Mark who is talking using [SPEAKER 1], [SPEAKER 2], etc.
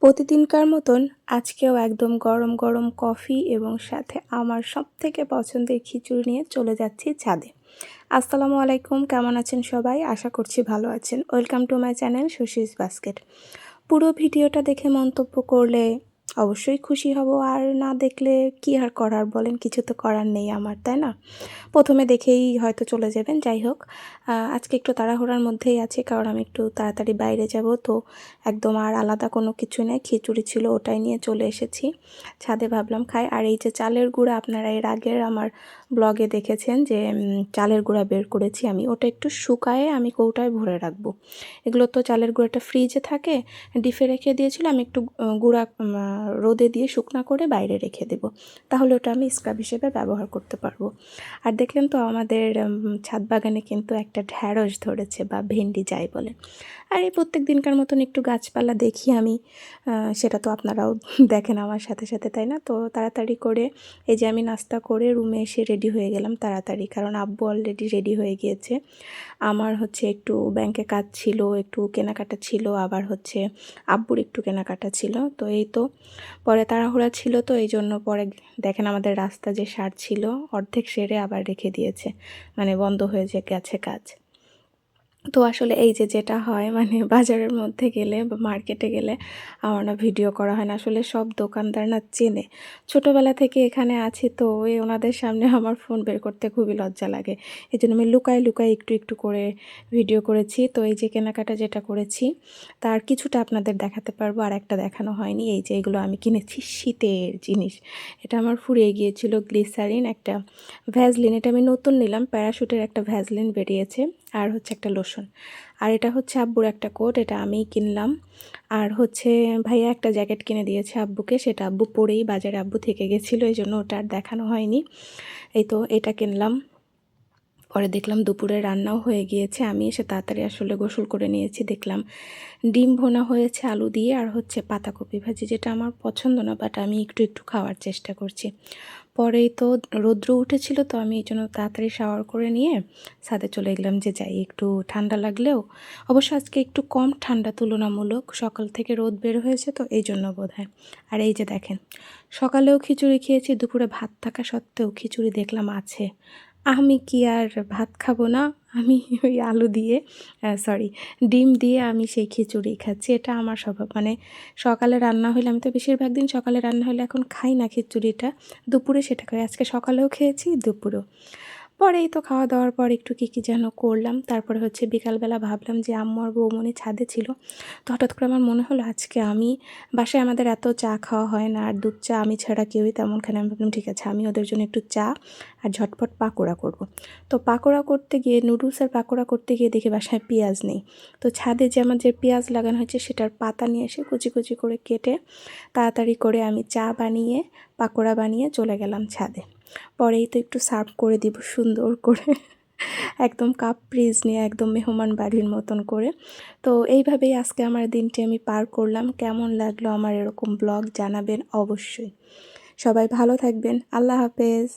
[SPEAKER 1] প্রতিদিনকার মতন আজকেও একদম গরম গরম কফি এবং সাথে আমার সবথেকে পছন্দের খিচুড়ি নিয়ে চলে যাচ্ছি ছাদে। আসসালামু আলাইকুম, কেমন আছেন সবাই? আশা করছি ভালো আছেন। Welcome to my channel Shashi's basket. পুরো ভিডিওটা দেখে মন্তব্য করলে অবশ্যই খুশি হব, আর না দেখলে কি আর করার বলেন, কিছু তো করার নেই আমার, তাই না? প্রথমে দেখেই হয়তো চলে যাবেন। যাই হোক, আজকে একটু তাড়াহুড়ার মধ্যেই আছি, কারণ আমি একটু তাড়াতাড়ি বাইরে যাব। তো একদম আর আলাদা কোনো কিছু নেই, খিচুড়ি ছিল ওটাই নিয়ে চলে এসেছি ছাদে, ভাবলাম খাই। আর এই যে চালের গুঁড়া, আপনারা এর আগের আমার ব্লগে দেখেছেন যে চালের গুঁড়া বের করেছি আমি, ওটা একটু শুকায়ে আমি কৌটায় ভরে রাখবো। এগুলো তো চালের গুঁড়াটা ফ্রিজে থাকে, ডিপে রেখে দিয়েছিলাম, আমি একটু গুঁড়া রোদে দিয়ে শুকনা করে বাইরে রেখে দেব, তাহলে ওটা আমি স্ক্রাব হিসেবে ব্যবহার করতে পারবো। আর দেখলেন তো আমাদের ছাদ বাগানে কিন্তু একটা ঢ্যাঁড়স ধরেছে, বা ভেন্ডি যাই বলে। আর এই প্রত্যেক দিনকার মতন একটু গাছপালা দেখি আমি, সেটা তো আপনারাও দেখেন আমার সাথে সাথে, তাই না? তো তাড়াতাড়ি করে এই যে আমি নাস্তা করে রুমে এসে রেডি হয়ে গেলাম তাড়াতাড়ি, কারণ আব্বু অলরেডি রেডি হয়ে গিয়েছে। আমার হচ্ছে একটু ব্যাংকে কাজ ছিল, একটু কেনাকাটা ছিল, আবার হচ্ছে আব্বুর একটু কেনাকাটা ছিল। তো এই তো পরে তাড়াহুড়া ছিল, তো এই জন্য পরে দেখেন আমাদের রাস্তা যে সারছিল অর্ধেক সেরে আবার রেখে দিয়েছে, মানে বন্ধ হয়ে গেছে কাজ। তো আসলে এই যে যেটা হয়, মানে বাজারের মধ্যে গেলে বা মার্কেটে গেলে আমার না ভিডিও করা হয় না। আসলে সব দোকানদার না চেনে, ছোটোবেলা থেকে এখানে আছি, তো ওই ওনাদের সামনে আমার ফোন বের করতে খুবই লজ্জা লাগে। এই জন্য আমি লুকায় লুকায় একটু একটু করে ভিডিও করেছি। তো এই যে কেনাকাটা যেটা করেছি তার কিছুটা আপনাদের দেখাতে পারবো, আর একটা দেখানো হয়নি। এই যে এগুলো আমি কিনেছি শীতের জিনিস, এটা আমার ফুরিয়ে গিয়েছিল। গ্লিসারিন, একটা ভ্যাজলিন, এটা আমি নতুন নিলাম, প্যারাশুটের একটা ভ্যাজলিন বেরিয়েছে, আর হচ্ছে একটা লোশন। আর এটা হচ্ছে আব্বুর একটা কোট, এটা আমিই কিনলাম। আর হচ্ছে ভাইয়া একটা জ্যাকেট কিনে দিয়েছে আব্বুকে, সেটা আব্বু পরেই বাজারে আব্বু থেকে গেছিলো, এই জন্য ওটা আর দেখানো হয়নি। এই তো এটা কিনলাম। পরে দেখলাম দুপুরে রান্নাও হয়ে গিয়েছে, আমি এসে তাড়াতাড়ি আসলে গোসল করে নিয়েছি। দেখলাম ডিম ভোনা হয়েছে আলু দিয়ে, আর হচ্ছে পাতাকপি ভাজি, যেটা আমার পছন্দ না, বাট আমি একটু একটু খাওয়ার চেষ্টা করছি। পরেই তো রৌদ্র উঠেছিল, তো আমি এই জন্য তাড়াতাড়ি শাওয়ার করে নিয়ে ছাদে চলে গেলাম, যে যাই একটু ঠান্ডা লাগলেও। অবশ্য আজকে একটু কম ঠান্ডা তুলনামূলক, সকাল থেকে রোদ বের হয়েছে, তো এই জন্য বোধহয়। আর এই যে দেখেন, সকালেও খিচুড়ি খেয়েছি, দুপুরে ভাত থাকা সত্ত্বেও খিচুড়ি দেখলাম আছে। আমি কি আর ভাত খাবো না? আমি ওই আলু দিয়ে, সরি, ডিম দিয়ে আমি সেই খিচুড়ি খাচ্ছি। এটা আমার স্বভাব, মানে সকালে রান্না হলে, আমি তো বেশিরভাগ দিন সকালে রান্না হলে এখন খাই না খিচুড়িটা, দুপুরে সেটা খাই। আজকে সকালেও খেয়েছি, দুপুরেও। পরেই তো খাওয়া দাওয়ার পর একটু কী যেন করলাম, তারপরে হচ্ছে বিকালবেলা ভাবলাম যে আম্মু আর বৌমনি ছাদে ছিল, তো হঠাৎ করে আমার মনে হলো আজকে আমি, বাসায় আমাদের এত চা খাওয়া হয় না, আর দুধ চা আমি ছাড়া কেউই তেমন খায় না। আমি ভাবলাম ঠিক আছে, আমি ওদের জন্য একটু চা আর ঝটপট পাকোড়া করব। তো পাকোড়া করতে গিয়ে, নুডলসের পাকোড়া করতে গিয়ে দেখি বাসায় পেঁয়াজ নেই। তো ছাদে যে আমার যে পেঁয়াজ লাগানো হয়েছে সেটার পাতা নিয়ে এসে কুচি কুচি করে কেটে তাড়াতাড়ি করে আমি চা বানিয়ে পাকোড়া বানিয়ে চলে গেলাম ছাদে। পরেই তো একটু সার্ভ করে দিব সুন্দর করে, একদম কাপ পিস নিয়ে, একদম মেহমান বাড়ির মতন করে। তো এইভাবেই আজকে আমার দিনটি আমি পার করলাম। কেমন লাগলো আমার এরকম ব্লগ জানাবেন অবশ্যই। সবাই ভালো থাকবেন। আল্লাহ হাফেজ।